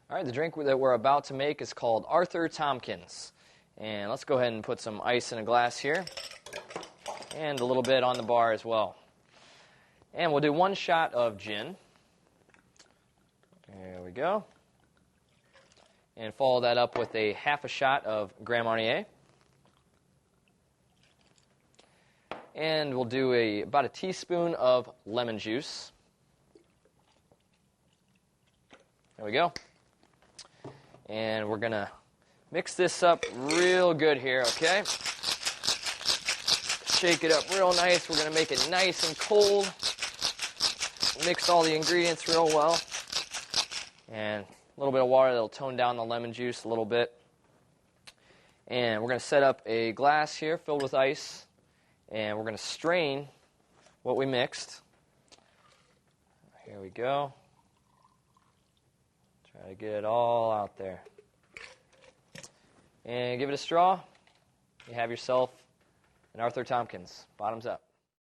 All right, the drink that we're about to make is called Arthur Tompkins. And let's go ahead and put some ice in a glass here. And a little bit on the bar as well. And we'll do 1 shot of gin. There we go. And follow that up with a half a shot of Grand Marnier. And we'll do about a teaspoon of lemon juice. There we go. And we're going to mix this up real good here, okay? Shake it up real nice. We're going to make it nice and cold. Mix all the ingredients real well. And a little bit of water that'll tone down the lemon juice a little bit. And we're going to set up a glass here filled with ice. And we're going to strain what we mixed. Here we go. Try to get it all out there. And give it a straw. You have yourself an Arthur Tompkins. Bottoms up.